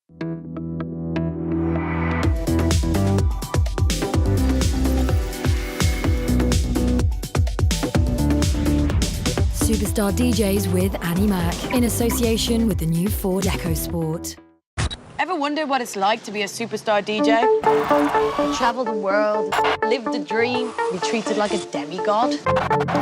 Superstar DJs with Annie Mac in association with the new Ford EcoSport. Ever wondered what it's like to be a superstar DJ? Travel the world, live the dream, be treated like a demigod?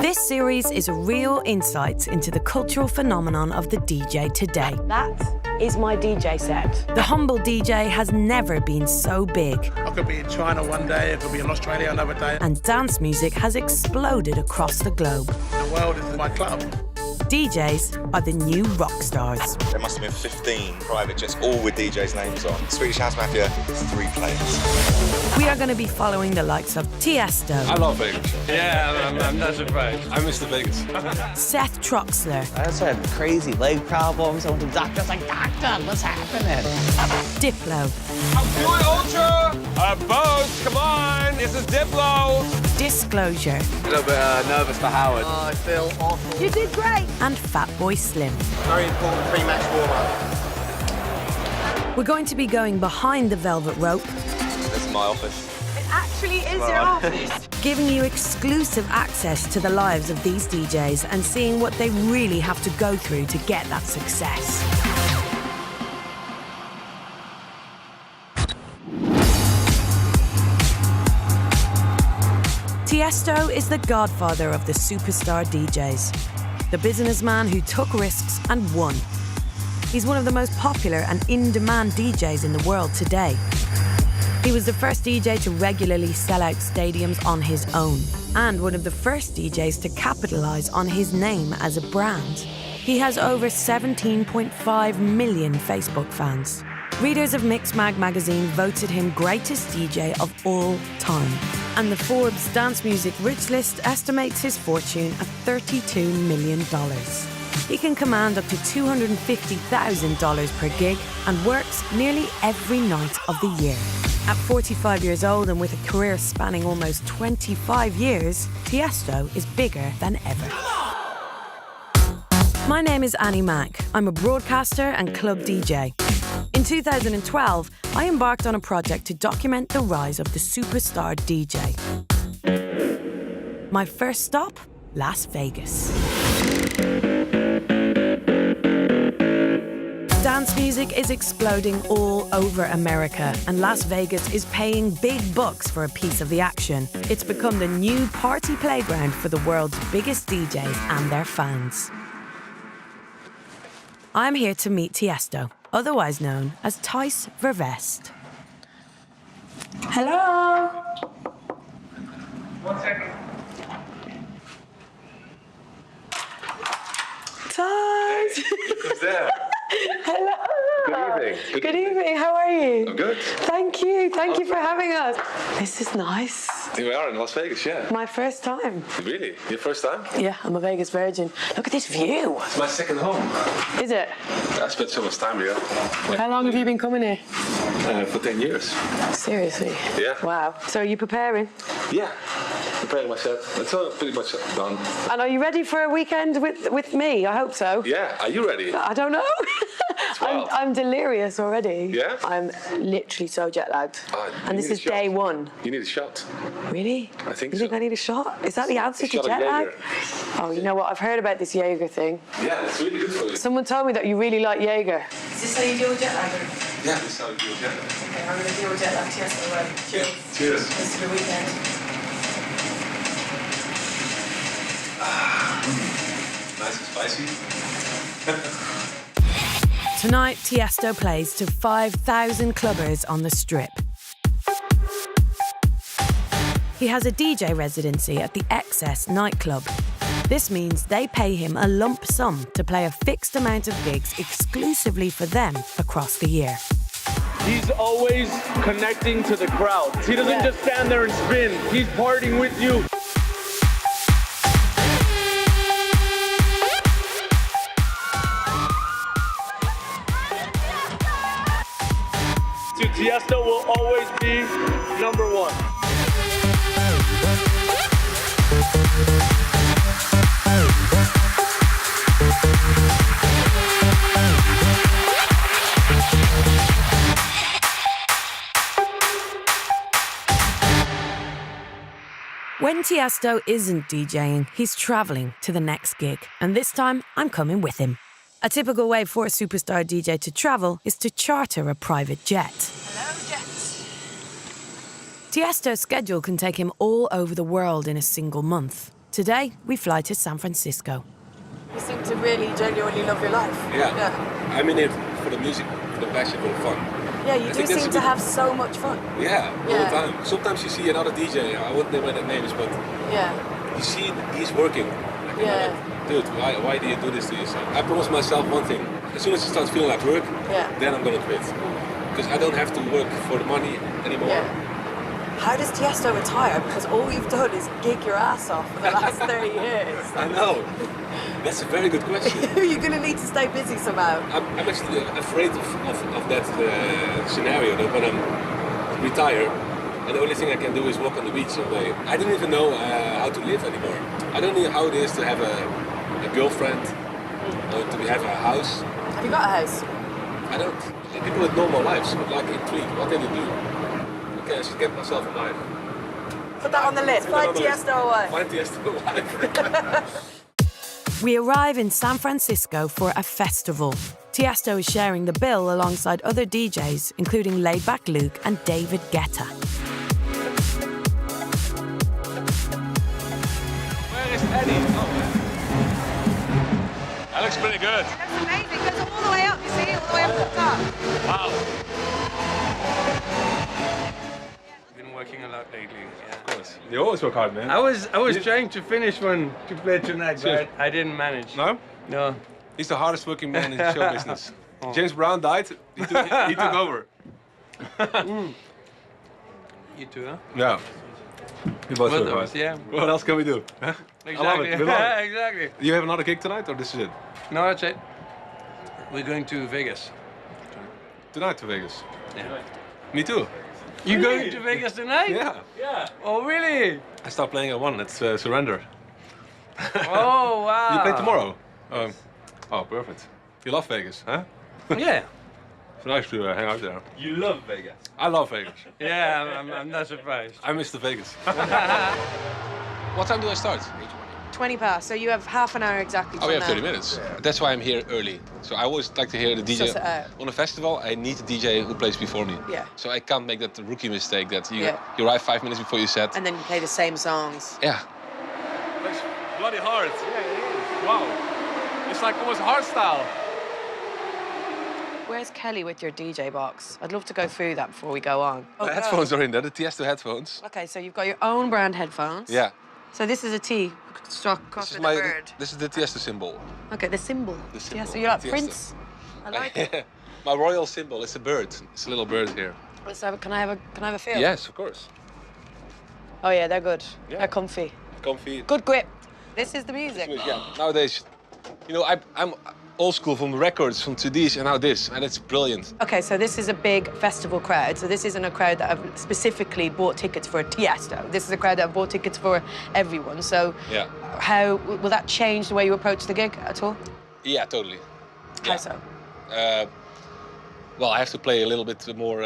This series is a real insight into the cultural phenomenon of the DJ today. That is my DJ set. The humble DJ has never been so big. I could be in China one day, I could be in Australia another day. And dance music has exploded across the globe. The world is my club. DJs are the new rock stars. There must have been 15 private jets, all with DJs' names on. Swedish House Mafia, 3 planes. We are going to be following the likes of Tiesto. I love Vegas. Yeah, I'm not surprised. I miss the Vegas. Seth Troxler. I also had crazy leg problems. I went to the doctor. I was like, doctor, what's happening? Diplo. Come on, Ultra! Boats, come on! This is Diplo! Disclosure. A little bit nervous for Howard. Oh, I feel awful. You did great. And Fatboy Slim. Very important pre-match warm-up. We're going to be going behind the velvet rope. This is my office. It actually is your office. Giving you exclusive access to the lives of these DJs and seeing what they really have to go through to get that success. Tiesto is the godfather of the superstar DJs, the businessman who took risks and won. He's one of the most popular and in-demand DJs in the world today. He was the first DJ to regularly sell out stadiums on his own, and one of the first DJs to capitalize on his name as a brand. He has over 17.5 million Facebook fans. Readers of Mixmag magazine voted him greatest DJ of all time. And the Forbes Dance Music Rich List estimates his fortune at $32 million. He can command up to $250,000 per gig and works nearly every night of the year. At 45 years old and with a career spanning almost 25 years, Tiesto is bigger than ever. My name is Annie Mac. I'm a broadcaster and club DJ. In 2012, I embarked on a project to document the rise of the superstar DJ. My first stop, Las Vegas. Dance music is exploding all over America, and Las Vegas is paying big bucks for a piece of the action. It's become the new party playground for the world's biggest DJs and their fans. I'm here to meet Tiesto, otherwise known as Thijs Vervest. Hello. 1 second. Thijs. Who's there? Hello. Good evening. Good evening. How are you? I'm good. Thank you. Thank you for having us. This is nice. Here we are in Las Vegas, yeah. My first time. Really? Your first time? Yeah, I'm a Vegas virgin. Look at this view. It's my second home. Is it? I spent so much time here. How long have you been coming here? For 10 years. Seriously? Yeah. Wow. So are you preparing? Yeah. Preparing myself. It's all pretty much done. And are you ready for a weekend with me? I hope so. Yeah. Are you ready? I don't know. I'm delirious already. Yeah? I'm literally so jet lagged. And this is day one. You need a shot. Really? I think You so. think I need a shot? Is that the answer to shot of jet lag? Jaeger. Oh, you know what? I've heard about this Jaeger thing. Yeah, it's really good for you. Someone told me that you really like Jaeger. Is this how you deal with jet lag? Yeah, this is how you do it. Yeah. Okay, I'm going to deal with jet lag. Cheers. Cheers. Cheers. This is the weekend. Nice and spicy. Tonight, Tiesto plays to 5,000 clubbers on the Strip. He has a DJ residency at the Excess nightclub. This means they pay him a lump sum to play a fixed amount of gigs exclusively for them across the year. He's always connecting to the crowd. He doesn't just stand there and spin. He's partying with you. Tiesto will always be number one. When Tiesto isn't DJing, he's travelling to the next gig. And this time, I'm coming with him. A typical way for a superstar DJ to travel is to charter a private jet. Hello, Jet. Tiesto's schedule can take him all over the world in a single month. Today, we fly to San Francisco. You seem to really genuinely love your life. Yeah. I'm in it for the music, for the passion, for the fun. Yeah, you do seem to have so much fun. Yeah, all the time. Sometimes you see another DJ, I wouldn't name any names, but you see he's working. Like, Yeah. Dude, why do you do this to yourself? I promised myself one thing. As soon as it starts feeling like work, then I'm gonna quit. Because I don't have to work for the money anymore. Yeah. How does Tiesto retire? Because all you've done is gig your ass off for the last 30 years. I know. That's a very good question. You're going to need to stay busy somehow. I'm actually afraid of that scenario, that when I'm retired, and the only thing I can do is walk on the beach all day. I don't even know how to live anymore. I don't know how it is to have a girlfriend, or to have a house. Have you got a house? I don't. People with normal lives would like intrigue. What did you do? Okay, I should get myself a wife. Put that on the list. Find Tiesto away. Find Tiesto a wife. We arrive in San Francisco for a festival. Tiesto is sharing the bill alongside other DJs, including Laidback Luke and David Guetta. Where is Eddie? Oh, that looks pretty good. It looks amazing. It goes all the way up, you see? All the way up to the top. Wow. Been working a lot lately. Yeah. Of course. You always work hard, man. I was trying to finish one to play tonight, but I didn't manage. No? No. He's the hardest working man in the show business. James Brown died, he took over. You too, huh? Yeah. We both work hard. Yeah. What else can we do? Huh? Exactly. I love it. We love it. Exactly. Do you have another gig tonight, or this is it? No, that's it. We're going to Vegas. Tonight to Vegas? Yeah. Me too. You going to Vegas tonight? Yeah. Yeah. Oh, really? I stopped playing at 1, it's Surrender. Oh, wow. You play tomorrow? Oh, perfect. You love Vegas, huh? Yeah. It's nice to hang out there. You love Vegas. I love Vegas. Yeah, I'm not surprised. I miss the Vegas. What time do I start? 20 past, so you have half an hour exactly. Oh, we have now. 30 minutes. That's why I'm here early. So I always like to hear the DJ. Suss it out. On a festival, I need a DJ who plays before me. Yeah. So I can't make that rookie mistake that you arrive 5 minutes before you set. And then you play the same songs. Yeah. It's bloody hard. Yeah, it is. Wow. It's like almost hardstyle. Where's Kelly with your DJ box? I'd love to go through that before we go on. The headphones are in there, the Tiesto headphones. Okay, so you've got your own brand headphones. Yeah. So this is a T struck across with a bird. This is the Tiesto symbol. Okay, the symbol. The symbol. Yeah, so you're like Tiesto. Prince. I like it. My royal symbol, it's a bird. It's a little bird here. Let's have can I have a feel? Yes, of course. Oh yeah, they're good. Yeah. They're comfy. Comfy. Good grip. This is the music. Yeah. Nowadays, you know, I'm old school from the records, from CDs, and now this, and it's brilliant. Okay, so this is a big festival crowd. So this isn't a crowd that have specifically bought tickets for Tiesto. This is a crowd that have bought tickets for everyone. So Yeah. how will that change the way you approach the gig at all? Yeah, totally. How so? Well, I have to play a little bit more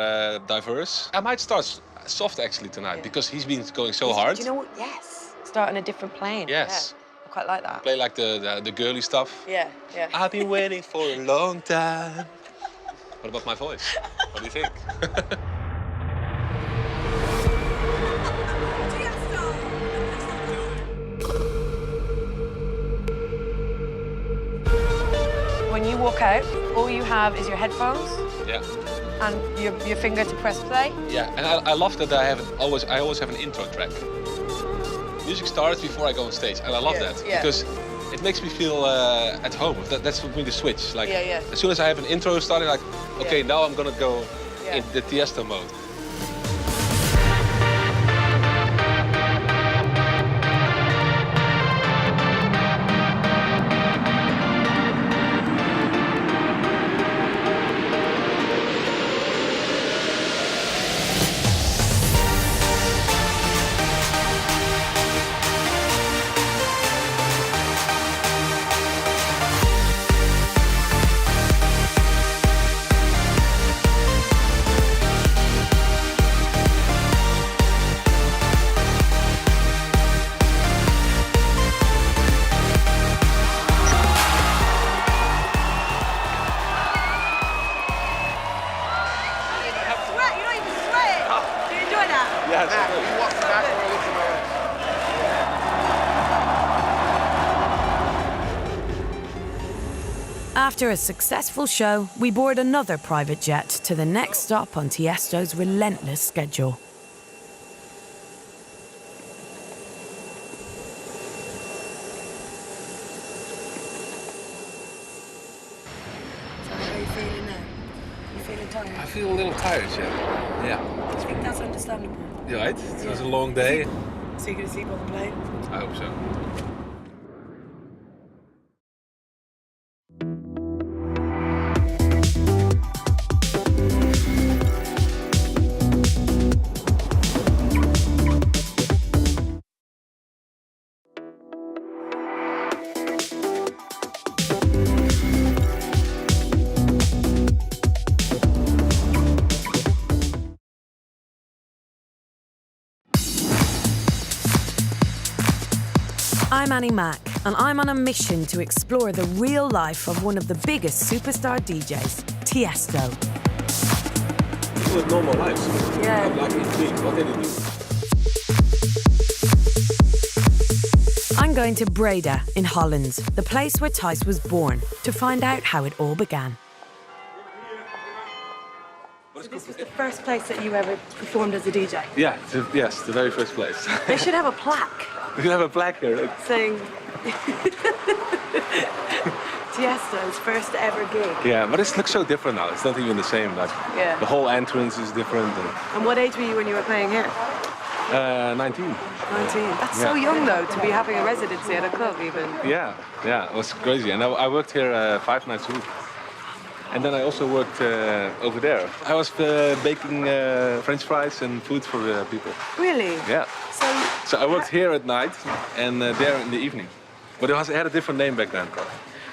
diverse. I might start soft actually tonight because he's been going so hard. Do you know what? Yes. Start on a different plane. Yes. Yeah. I quite like that. Play like the girly stuff. Yeah, yeah. I've been waiting for a long time. What about my voice? What do you think? When you walk out, all you have is your headphones Yeah. and your finger to press play. Yeah, and I love that I always have an intro track. Music starts before I go on stage, and I love that because it makes me feel at home. That's for me the switch. Like as soon as I have an intro starting, like okay, now I'm gonna go in the Tiesto mode. Yes. You walk back or look to my right? After a successful show, we board another private jet to the next stop on Tiesto's relentless schedule. So how are you feeling now? You feeling tired? I feel a little tired, yeah. I think that's understandable. Yeah, right? It was a long day. So you're going to sleep on the plane? I hope so. I'm Annie Mac, and I'm on a mission to explore the real life of one of the biggest superstar DJs, Tiesto. People with normal lives. Yeah. Like in dreams. What did they do? I'm going to Breda in Holland, the place where Thijs was born, to find out how it all began. So this was the first place that you ever performed as a DJ? Yeah, yes, the very first place. They should have a plaque We have a plaque here. saying Tiesto's first ever gig. Yeah, but it looks so different now. It's not even the same. Like, Yeah. the whole entrance is different. And what age were you when you were playing here? 19. 19. That's so Yeah. young though, to be having a residency at a club even. Yeah, it was crazy. And I worked here 5 nights a week. And then I also worked over there. I was baking French fries and food for people. Really? Yeah. So So I worked here at night and there in the evening. But it had a different name back then.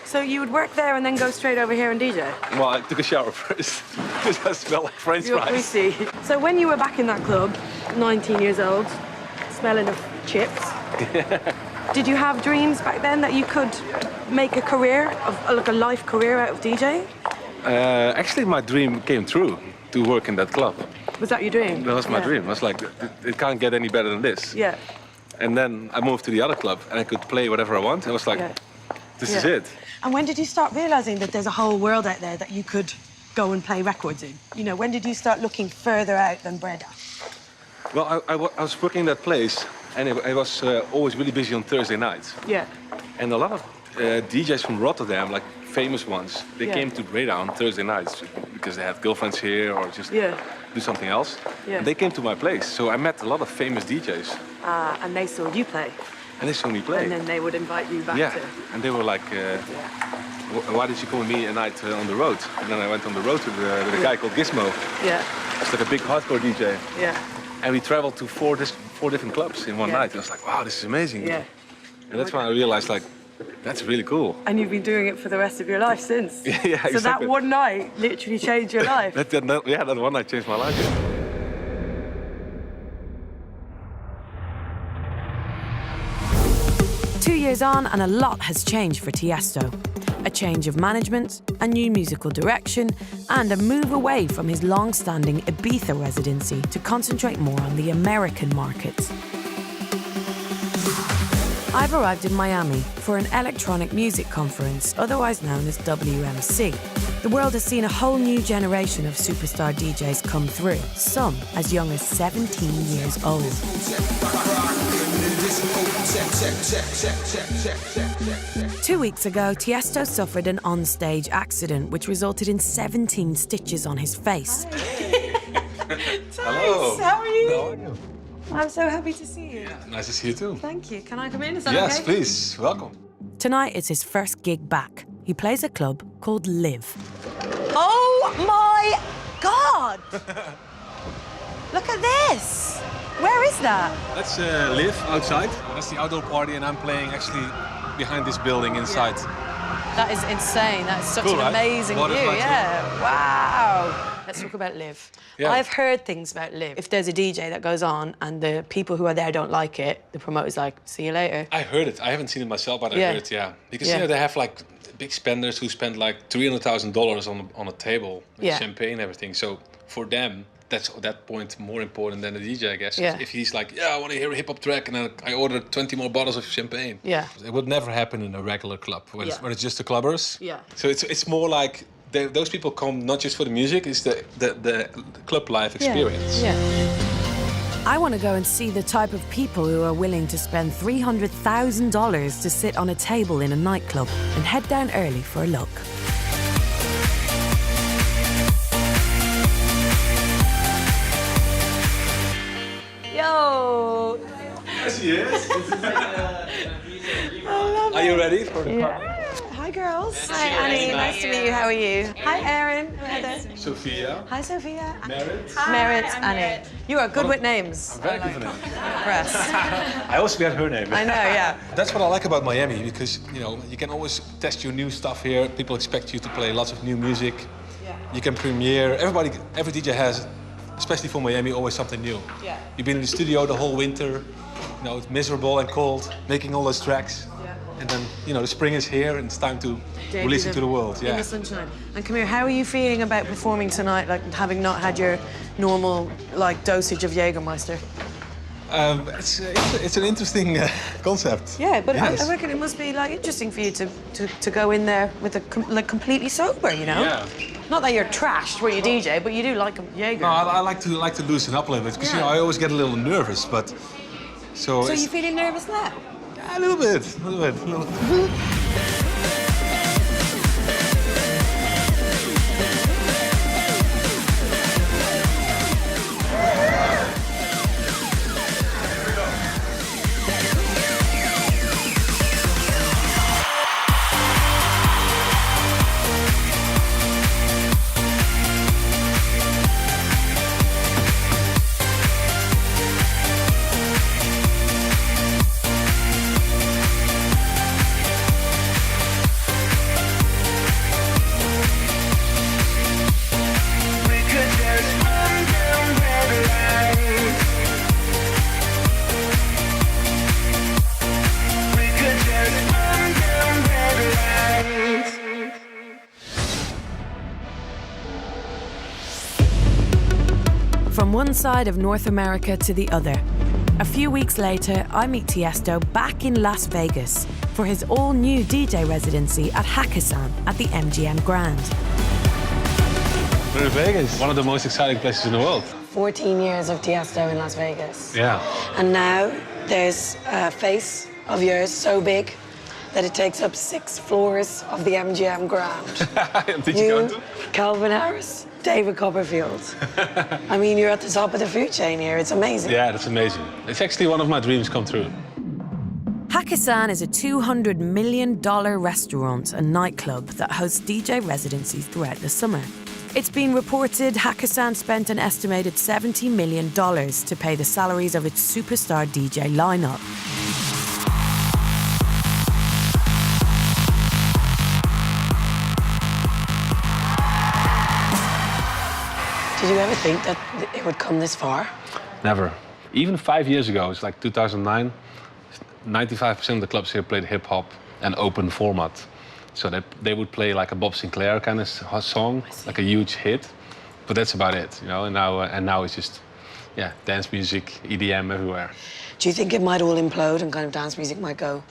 So you would work there and then go straight over here and DJ? Well, I took a shower first because I smelled like French You're fries. greasy. So when you were back in that club, 19 years old, smelling of chips, did you have dreams back then that you could make a career, like a life career out of DJing? Actually, my dream came true to work in that club. Was that your dream? That was my Yeah. dream. I was like, it can't get any better than this. Yeah. And then I moved to the other club and I could play whatever I want. I was like, Yeah. this is Yeah. it. And when did you start realizing that there's a whole world out there that you could go and play records in? You know, when did you start looking further out than Breda? Well, I was working in that place and I was always really busy on Thursday nights. Yeah. And a lot of DJs from Rotterdam, like famous ones, they Yeah. came to Breda on Thursday nights because they had girlfriends here or just do something else. Yeah. And they came to my place. So I met a lot of famous DJs And they saw you play. and they saw me play. And then they would invite you back Yeah, to... and they were like, why did you come with me at night on the road? And then I went on the road with a guy called Gizmo. Yeah. It's like a big hardcore DJ. Yeah. And we traveled to four different clubs in one Yeah. night. I was like, wow, this is amazing. Yeah. And that's when I realized, like, that's really cool. And you've been doing it for the rest of your life since. Yeah, So that exactly. one night literally changed your life. that one night changed my life. Yeah. 2 years on, and a lot has changed for Tiesto. A change of management, a new musical direction, and a move away from his long-standing Ibiza residency to concentrate more on the American market. I've arrived in Miami for an electronic music conference, otherwise known as WMC. The world has seen a whole new generation of superstar DJs come through, some as young as 17 years old. 2 weeks ago, Tiesto suffered an onstage accident which resulted in 17 stitches on his face. Hello. How are you? How are you? I'm so happy to see you. Nice to see you too. Thank you. Can I come in? Is that Yes, okay? please. Welcome. Tonight is his first gig back. He plays a club called Live. Oh my God! Look at this. Where is that? Let's live outside. That's the outdoor party, and I'm playing actually behind this building inside. That is insane. That's such Cool, an right? amazing view. Butterfly Yeah. Wow. Let's talk about Live. Yeah. I've heard things about Live. If there's a DJ that goes on and the people who are there don't like it, the promoter's like, see you later. I heard it. I haven't seen it myself, but I Yeah. heard it, yeah. Because, Yeah. you know, they have, like, big spenders who spend, like, $300,000 on a table with Yeah. champagne and everything. So, for them, that's at that point more important than the DJ, I guess. Yeah. If he's like, yeah, I want to hear a hip hop track, and then I order 20 more bottles of champagne. Yeah. It would never happen in a regular club when, Yeah. when it's just the clubbers. Yeah. So it's more like those people come not just for the music, it's the club life experience. Yeah. I want to go and see the type of people who are willing to spend $300,000 to sit on a table in a nightclub and head down early for a look. Yo. Yes, he is. Are you ready for the party? Hi, girls. Hi, Annie. Nice to meet you. How are you? Hi, Erin. Heather. Sophia. Hi, Sophia. Merit. Merit, Annie. You are good with names. I'm very good for names. Impressed. I also got her name. I know, yeah. That's what I like about Miami, because you can always test your new stuff here. People expect you to play lots of new music. Yeah. You can premiere. Every DJ has, especially for Miami, always something new. Yeah. You've been in the studio the whole winter. It's miserable and cold, making all those tracks. Yeah. And then the spring is here, and it's time to release it to the world. In the sunshine. And come here, how are you feeling about performing tonight, like having not had your normal dosage of Jägermeister? It's an interesting concept. Yeah, but yes. I reckon it must be interesting for you to go in there with completely sober, Yeah. Not that you're trashed when you DJ, but you do like a Jaeger. No, I like to loosen up a little bit, because I always get a little nervous, but So you feeling nervous now? Yeah, a little bit. From one side of North America to the other. A few weeks later, I meet Tiesto back in Las Vegas for his all-new DJ residency at Hakkasan at the MGM Grand. We're in Vegas, one of the most exciting places in the world. 14 years of Tiesto in Las Vegas. Yeah. And now there's a face of yours so big that it takes up 6 floors of the MGM Grand. Did you go to? Calvin Harris, David Copperfield. I mean, you're at the top of the food chain here. It's amazing. Yeah, that's amazing. It's actually one of my dreams come true. Hakkasan is a $200 million restaurant and nightclub that hosts DJ residencies throughout the summer. It's been reported Hakkasan spent an estimated $70 million to pay the salaries of its superstar DJ lineup. Did you ever think that it would come this far? Never. Even 5 years ago, it's like 2009, 95% of the clubs here played hip-hop and open format. So they would play like a Bob Sinclair kind of song, like a huge hit. But that's about it, And now it's just, dance music, EDM everywhere. Do you think it might all implode and kind of dance music might go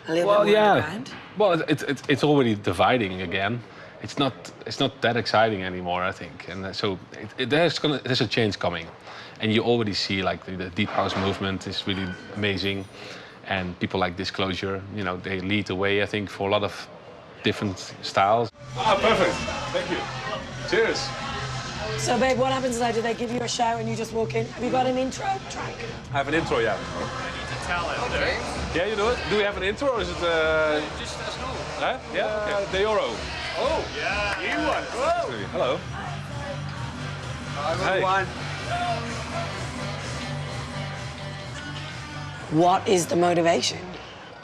a little bit more underground? Well, it's already dividing again. It's not that exciting anymore, I think. And so there's a change coming. And you already see like the deep house movement is really amazing. And people like Disclosure, they lead the way, I think, for a lot of different styles. Ah, perfect. Thank you. Cheers. So, babe, what happens is do they give you a shout and you just walk in? Have you got an intro track? I have an intro, yeah. Okay. Yeah, you do it? Do we have an intro or is it... Just as well. Huh? Yeah? Okay. De Oro. Oh, yeah. New one. Whoa. Hello. Hi, Hey. everyone. What is the motivation?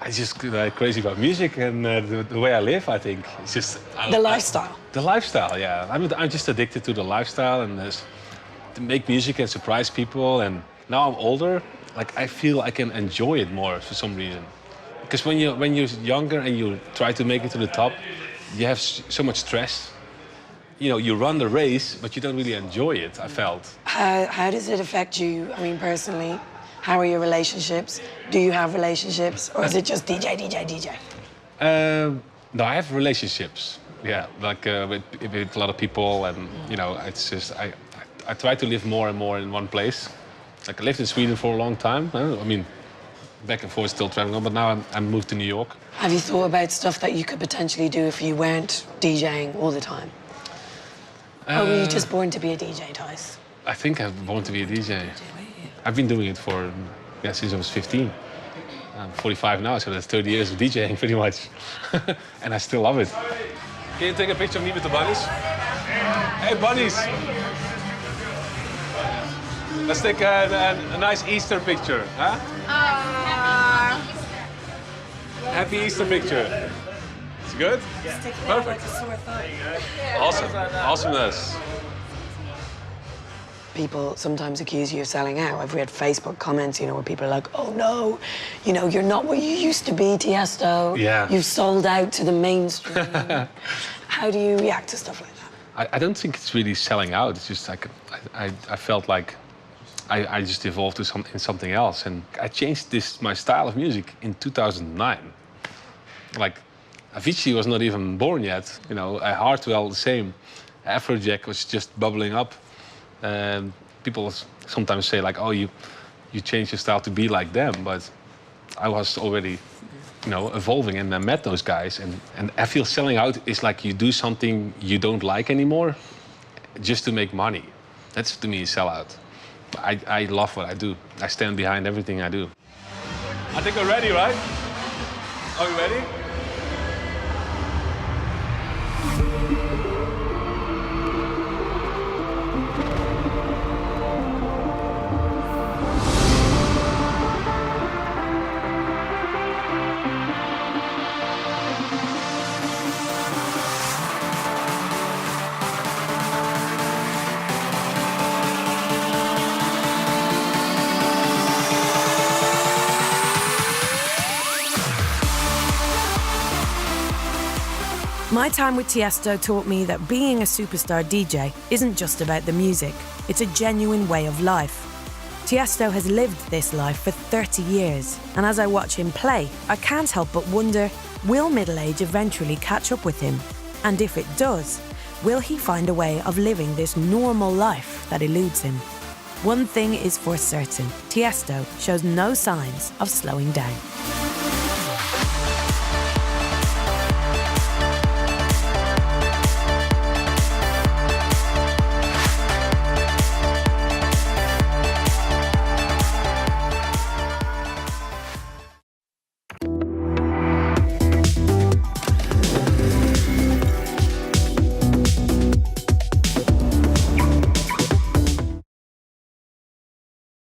I'm just crazy about music and the way I live, I think. It's just... The lifestyle. The lifestyle, yeah. I'm just addicted to the lifestyle and to make music and surprise people. And now I'm older, I feel I can enjoy it more for some reason. Because when you're younger and you try to make it to the top, you have so much stress. you know, you run the race, but you don't really enjoy it, I felt. How does it affect you, I mean, personally? How are your relationships? Do you have relationships? Or is it just DJ, DJ, DJ? No, I have relationships. Yeah, like with a lot of people, and you know, it's just I try to live more and more in one place. Like I lived in Sweden for a long time. I mean, back and forth, still traveling on, but now I'm moved to New York. Have you thought about stuff that you could potentially do if you weren't DJing all the time? Or were you just born to be a DJ, Tice? I think I'm born to be a DJ. I've been doing it for since I was 15. I'm 45 now, so that's 30 years of DJing pretty much, and I still love it. Can you take a picture of me with the bunnies? Hey, bunnies! Let's take a nice Easter picture, huh? Happy Easter picture. It's good? Perfect. Awesome. Awesomeness. People sometimes accuse you of selling out. I've read Facebook comments, you know, where people are like, oh no, you know, you're not what you used to be, Tiesto. Yeah. You've sold out to the mainstream. How do you react to stuff like that? I don't think it's really selling out. It's just like, I felt like I just evolved to something else. And I changed my style of music in 2009. Like, Avicii was not even born yet. You know, Hardwell, the same. Afrojack was just bubbling up. People sometimes say, like, oh, you changed your style to be like them. But I was already, you know, evolving, and I met those guys. And I feel selling out is like you do something you don't like anymore just to make money. That's, to me, a sellout. I love what I do. I stand behind everything I do. I think we're ready, right? Are you ready? My time with Tiesto taught me that being a superstar DJ isn't just about the music, it's a genuine way of life. Tiesto has lived this life for 30 years, and as I watch him play, I can't help but wonder, will middle age eventually catch up with him? And if it does, will he find a way of living this normal life that eludes him? One thing is for certain, Tiesto shows no signs of slowing down.